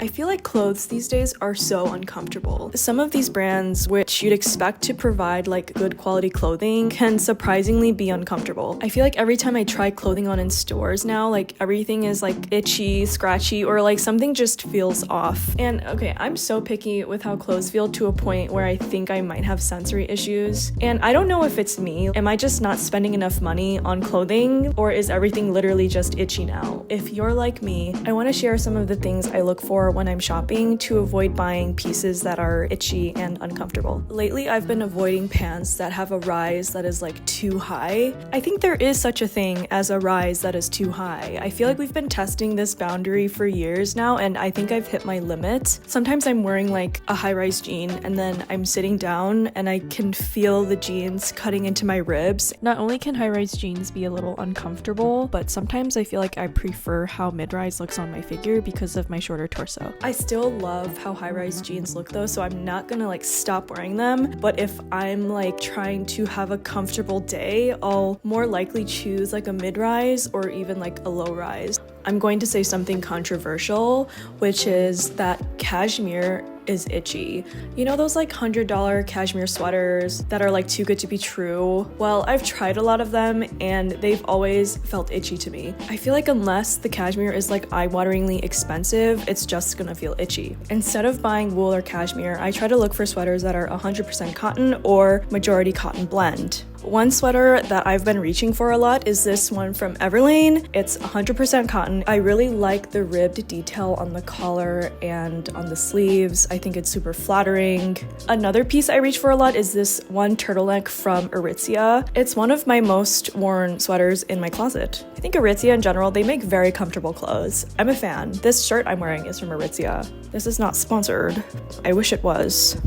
I feel like clothes these days are so uncomfortable. Some of these brands, which you'd expect to provide like good quality clothing, can surprisingly be uncomfortable. I feel like every time I try clothing on in stores now, like everything is like itchy, scratchy, or like something just feels off. And okay, I'm so picky with how clothes feel to a point where I think I might have sensory issues. And I don't know if it's me. Am I just not spending enough money on clothing, or is everything literally just itchy now? If you're like me, I want to share some of the things I look for when I'm shopping to avoid buying pieces that are itchy and uncomfortable. Lately, I've been avoiding pants that have a rise that is like too high. I think there is such a thing as a rise that is too high. I feel like we've been testing this boundary for years now, and I think I've hit my limit. Sometimes I'm wearing like a high-rise jean and then I'm sitting down and I can feel the jeans cutting into my ribs. Not only can high-rise jeans be a little uncomfortable, but sometimes I feel like I prefer how mid-rise looks on my figure because of my shorter torso. I still love how high-rise jeans look though, so I'm not gonna like stop wearing them, but if I'm like trying to have a comfortable day, I'll more likely choose like a mid-rise or even like a low-rise. I'm going to say something controversial, which is that cashmere is itchy. You know those like $100 cashmere sweaters that are like too good to be true? Well, I've tried a lot of them and they've always felt itchy to me. I feel like unless the cashmere is like eye-wateringly expensive, it's just gonna feel itchy. Instead of buying wool or cashmere, I try to look for sweaters that are 100% cotton or majority cotton blend. One sweater that I've been reaching for a lot is this one from Everlane. It's 100% cotton. I really like the ribbed detail on the collar and on the sleeves. I think it's super flattering. Another piece I reach for a lot is this one turtleneck from Aritzia. It's one of my most worn sweaters in my closet. I think Aritzia in general, they make very comfortable clothes. I'm a fan. This shirt I'm wearing is from Aritzia. This is not sponsored. I wish it was.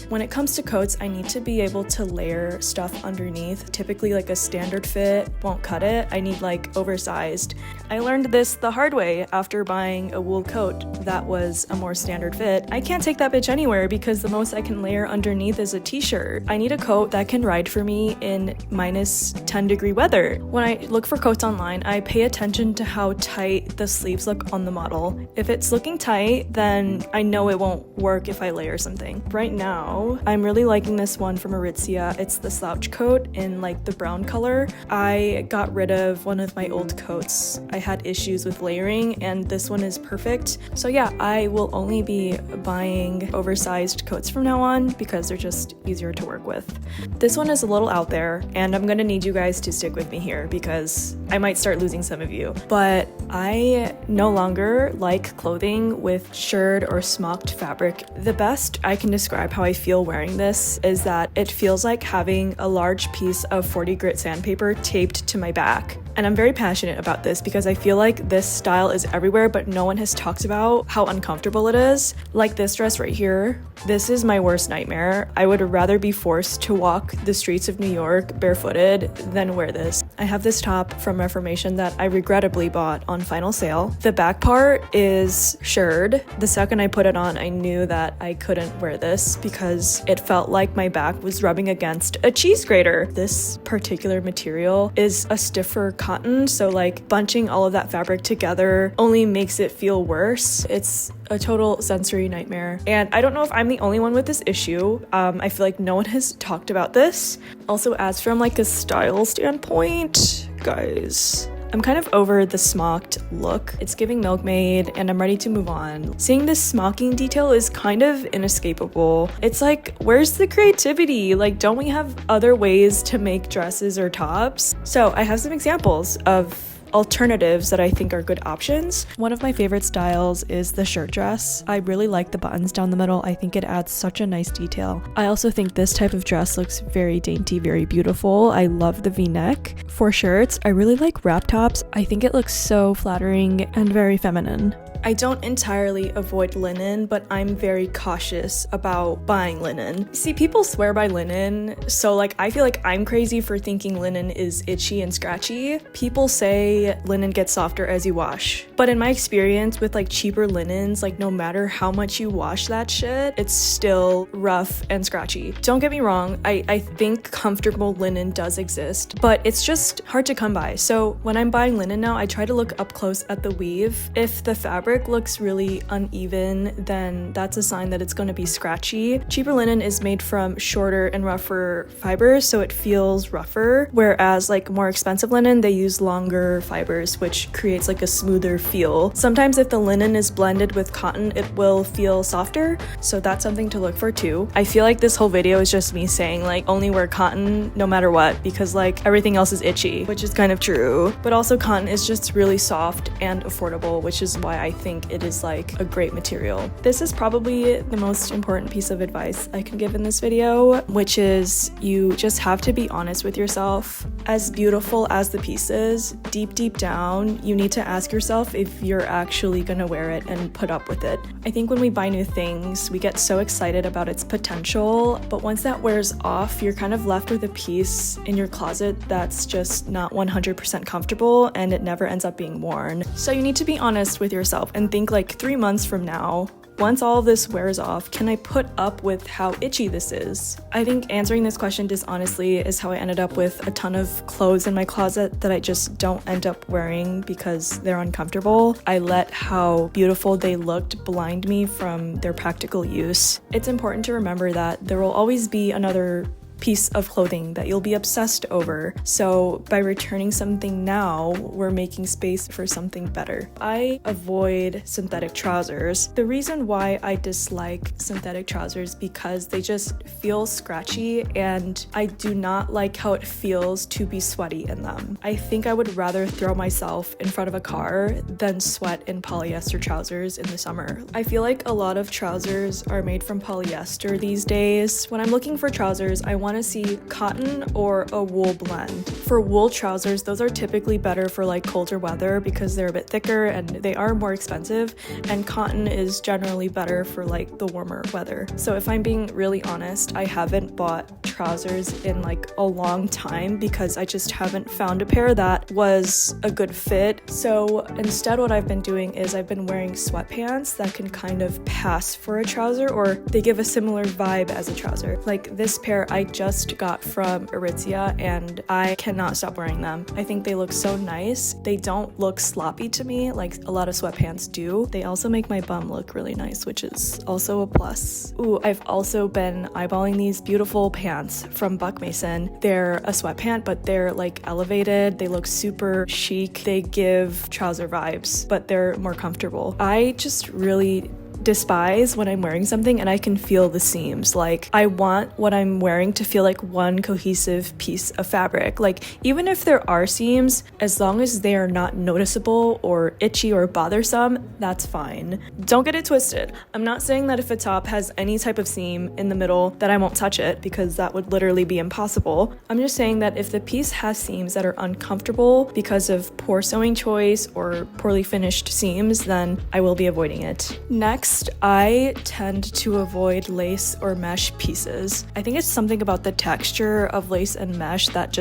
When it comes to coats, I need to be able to layer stuff underneath. Typically like a standard fit won't cut it. I need like oversized. I learned this the hard way after buying a wool coat that was a more standard fit. I can't take that bitch anywhere because the most I can layer underneath is a t-shirt. I need a coat that can ride for me in minus 10-degree weather. When I look for coats online, I pay attention to how tight the sleeves look on the model. If it's looking tight, then I know it won't work if I layer something. Right now, I'm really liking this one from Aritzia. It's the slouch coat in like the brown color. I got rid of one of my old coats. I had issues with layering and this one is perfect. So yeah, I will only be buying oversized coats from now on because they're just easier to work with. This one is a little out there and I'm gonna need you guys to stick with me here because I might start losing some of you. But I no longer like clothing with shirred or smocked fabric. The best I can describe how I feel wearing this is that it feels like having a large piece of 40 grit sandpaper taped to my back. And I'm very passionate about this because I feel like this style is everywhere, but no one has talked about how uncomfortable it is. Like this dress right here. This is my worst nightmare. I would rather be forced to walk the streets of New York barefooted than wear this. I have this top from Reformation that I regrettably bought on final sale. The back part is shirred. The second I put it on, I knew that I couldn't wear this because it felt like my back was rubbing against a cheese grater. This particular material is a stiffer cotton, so like bunching all of that fabric together only makes it feel worse. It's a total sensory nightmare. And I don't know if I'm the only one with this issue. I feel like no one has talked about this. Also, as from like a style standpoint, guys, I'm kind of over the smocked look. It's giving milkmaid and I'm ready to move on. Seeing this smocking detail is kind of inescapable. It's like, where's the creativity? Like, don't we have other ways to make dresses or tops? So I have some examples of alternatives that I think are good options. One of my favorite styles is the shirt dress. I really like the buttons down the middle. I think it adds such a nice detail. I also think this type of dress looks very dainty, very beautiful. I love the V-neck. For shirts, I really like wrap tops. I think it looks so flattering and very feminine. I don't entirely avoid linen, but I'm very cautious about buying linen. See, people swear by linen, so like I feel like I'm crazy for thinking linen is itchy and scratchy. People say linen gets softer as you wash, but in my experience with like cheaper linens, like no matter how much you wash that shit, it's still rough and scratchy. Don't get me wrong, I think comfortable linen does exist, but it's just hard to come by. So when I'm buying linen now, I try to look up close at the weave. If the fabric fabric looks really uneven, then that's a sign that it's going to be scratchy. Cheaper linen is made from shorter and rougher fibers, so it feels rougher, whereas like more expensive linen, they use longer fibers, which creates like a smoother feel. Sometimes if the linen is blended with cotton, it will feel softer, so that's something to look for too. I feel like this whole video is just me saying like only wear cotton no matter what, because like everything else is itchy, which is kind of true. But also cotton is just really soft and affordable, which is why I think it is like a great material. This is probably the most important piece of advice I can give in this video, which is you just have to be honest with yourself. As beautiful as the piece is, deep down, you need to ask yourself if you're actually gonna wear it and put up with it. I think when we buy new things, we get so excited about its potential, but once that wears off, you're kind of left with a piece in your closet that's just not 100% comfortable and it never ends up being worn. So you need to be honest with yourself and think like 3 months from now, once all of this wears off, can I put up with how itchy this is? I think answering this question dishonestly is how I ended up with a ton of clothes in my closet that I just don't end up wearing because they're uncomfortable. I let how beautiful they looked blind me from their practical use. It's important to remember that there will always be another piece of clothing that you'll be obsessed over. So by returning something now, we're making space for something better. I avoid synthetic trousers. The reason why I dislike synthetic trousers because they just feel scratchy and I do not like how it feels to be sweaty in them. I think I would rather throw myself in front of a car than sweat in polyester trousers in the summer. I feel like a lot of trousers are made from polyester these days. When I'm looking for trousers, I want to see cotton or a wool blend. For wool trousers, those are typically better for like colder weather because they're a bit thicker and they are more expensive, and cotton is generally better for like the warmer weather. So if I'm being really honest, I haven't bought trousers in like a long time because I just haven't found a pair that was a good fit. So instead what I've been doing is I've been wearing sweatpants that can kind of pass for a trouser, or they give a similar vibe as a trouser. Like this pair I just got from Aritzia and I cannot stop wearing them. I think they look so nice. They don't look sloppy to me like a lot of sweatpants do. They also make my bum look really nice, which is also a plus. Ooh, I've also been eyeballing these beautiful pants from Buck Mason. They're a sweatpant, but they're like elevated. They look super chic. They give trouser vibes, but they're more comfortable. I just really despise when I'm wearing something and I can feel the seams. Like I want what I'm wearing to feel like one cohesive piece of fabric. Like even if there are seams, as long as they are not noticeable or itchy or bothersome, that's fine. Don't get it twisted. I'm not saying that if a top has any type of seam in the middle that I won't touch it, because that would literally be impossible. I'm just saying that if the piece has seams that are uncomfortable because of poor sewing choice or poorly finished seams, then I will be avoiding it. Next, I tend to avoid lace or mesh pieces. I think it's something about the texture of lace and mesh that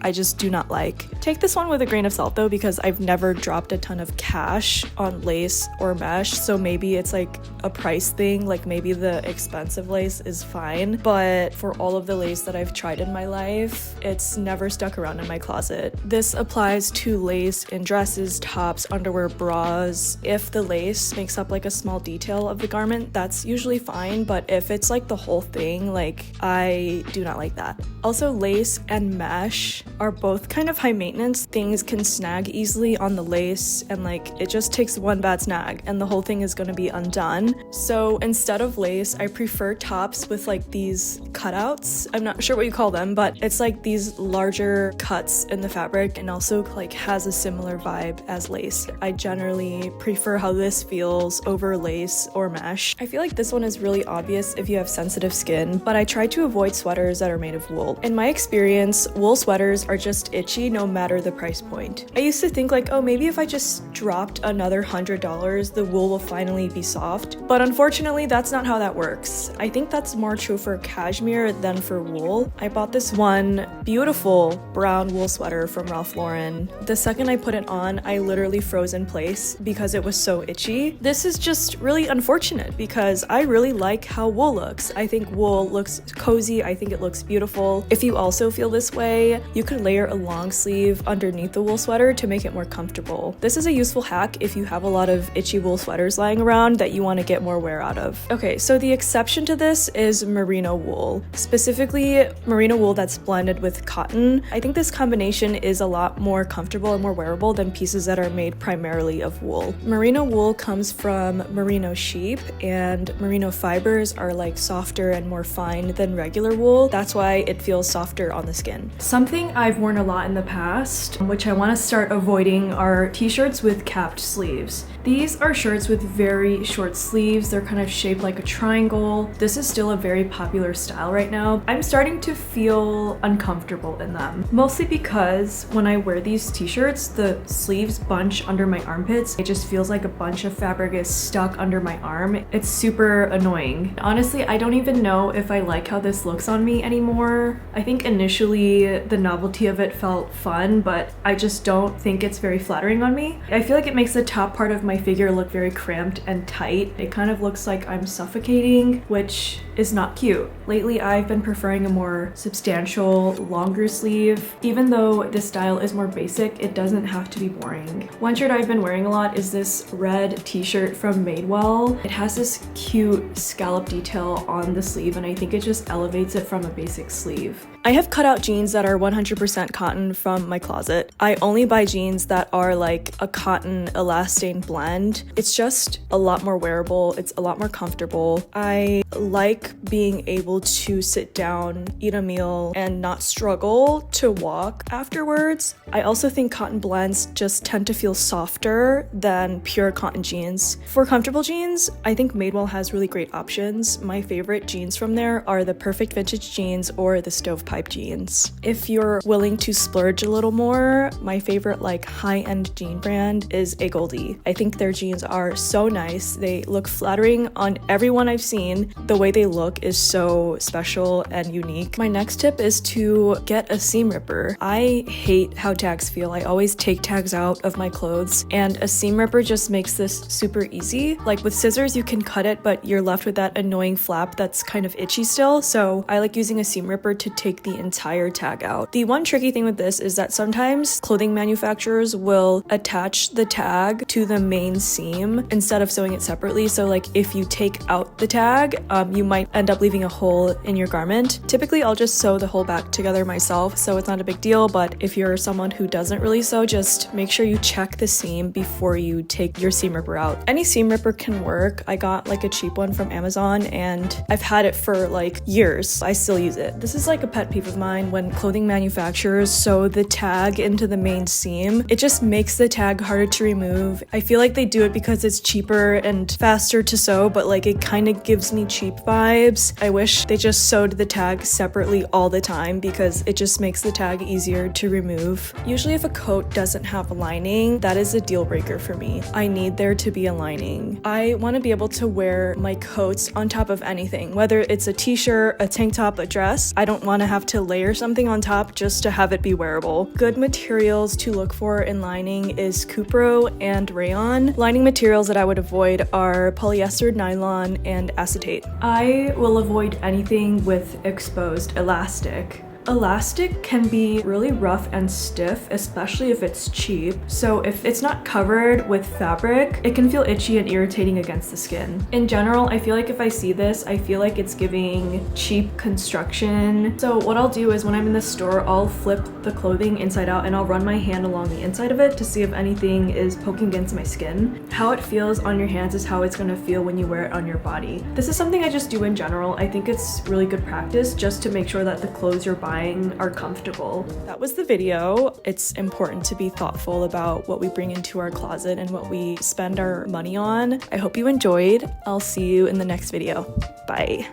I just do not like. Take this one with a grain of salt though, because I've never dropped a ton of cash on lace or mesh, so maybe it's like a price thing, like maybe the expensive lace is fine, but for all of the lace that I've tried in my life, it's never stuck around in my closet. This applies to lace in dresses, tops, underwear, bras. If the lace makes up like a small detail of the garment, that's usually fine, but if it's like the whole thing, like I do not like that. Also, lace and mesh are both kind of high maintenance. Things can snag easily on the lace and like it just takes one bad snag and the whole thing is going to be undone. So instead of lace, I prefer tops with like these cutouts. I'm not sure what you call them, but it's like these larger cuts in the fabric and also like has a similar vibe as lace. I generally prefer how this feels over lace or mesh. I feel like this one is really obvious if you have sensitive skin, but I try to avoid sweaters that are made of wool. In my experience, wool sweaters are just itchy no matter the price point. I used to think like, oh, maybe if I just dropped another $100, the wool will finally be soft. But unfortunately, that's not how that works. I think that's more true for cashmere than for wool. I bought this one beautiful brown wool sweater from Ralph Lauren. The second I put it on, I literally froze in place because it was so itchy. This is just really unfortunate because I really like how wool looks. I think wool looks cozy. I think it looks beautiful. If you also feel this way, you can layer a long sleeve underneath the wool sweater to make it more comfortable. This is a useful hack if you have a lot of itchy wool sweaters lying around that you want to get more wear out of. Okay, so the exception to this is merino wool, specifically merino wool that's blended with cotton. I think this combination is a lot more comfortable and more wearable than pieces that are made primarily of wool. Merino wool comes from merino sheep, and merino fibers are like softer and more fine than regular wool. That's why it feels softer on the skin. Something I've worn a lot in the past, which I want to start avoiding, are t-shirts with capped sleeves. These are shirts with very short sleeves. They're kind of shaped like a triangle. This is still a very popular style right now. I'm starting to feel uncomfortable in them, mostly because when I wear these t-shirts, the sleeves bunch under my armpits. It just feels like a bunch of fabric is stuck under my arm. It's super annoying. Honestly, I don't even know if I like how this looks on me anymore. I think initially the novelty of it felt fun, but I just don't think it's very flattering on me. I feel like it makes the top part of my figure look very cramped and tight. It kind of looks like I'm suffocating, which is not cute. Lately, I've been preferring a more substantial, longer sleeve. Even though this style is more basic, it doesn't have to be boring. One shirt I've been wearing a lot is this red t-shirt from Madewell. It has this cute scallop detail on the sleeve, and I think it just elevates it from a basic sleeve. I have cutout jeans that are 100% cotton from my closet. I only buy jeans that are like a cotton elastane blend. It's just a lot more wearable. It's a lot more comfortable. I like being able to sit down, eat a meal, and not struggle to walk afterwards. I also think cotton blends just tend to feel softer than pure cotton jeans. For comfortable jeans, I think Madewell has really great options. My favorite jeans from there are the Perfect Vintage jeans or the Stovepipe jeans. If you're willing to splurge a little more, my favorite like high-end jean brand is A Goldie. I think their jeans are so nice. They look flattering on everyone I've seen. The way they look is so special and unique. My next tip is to get a seam ripper. I hate how tags feel. I always take tags out of my clothes, and a seam ripper just makes this super easy. Like with scissors, you can cut it, but you're left with that annoying flap that's kind of itchy still. So I like using a seam ripper to take the entire tag out. The one tricky thing with this is that sometimes clothing manufacturers will attach the tag to the main seam instead of sewing it separately. So like if you take out the tag, you might end up leaving a hole in your garment. Typically, I'll just sew the whole back together myself, so it's not a big deal, but if you're someone who doesn't really sew, just make sure you check the seam before you take your seam ripper out. Any seam ripper can work. I got like a cheap one from Amazon and I've had it for like years. I still use it. This is like a pet peeve of mine when clothing manufacturers sew the tag into the main seam. It just makes the tag harder to remove. I feel like they do it because it's cheaper and faster to sew, but like it kind of gives me cheap vibes. I wish they just sewed the tag separately all the time because it just makes the tag easier to remove. Usually if a coat doesn't have a lining, that is a deal breaker for me. I need there to be a lining. I want to be able to wear my coats on top of anything, whether it's a t-shirt, a tank top, a dress. I don't want to have to layer something on top just to have it be wearable. Good materials to look for in lining is Cupro and rayon. Lining materials that I would avoid are polyester, nylon, and acetate. I will avoid anything with exposed elastic. Elastic can be really rough and stiff, especially if it's cheap. So if it's not covered with fabric, it can feel itchy and irritating against the skin. In general, I feel like if I see this, I feel like it's giving cheap construction. So what I'll do is when I'm in the store, I'll flip the clothing inside out and I'll run my hand along the inside of it to see if anything is poking against my skin. How it feels on your hands is how it's gonna feel when you wear it on your body. This is something I just do in general. I think it's really good practice just to make sure that the clothes you're buying are comfortable. That was the video. It's important to be thoughtful about what we bring into our closet and what we spend our money on. I hope you enjoyed. I'll see you in the next video. Bye.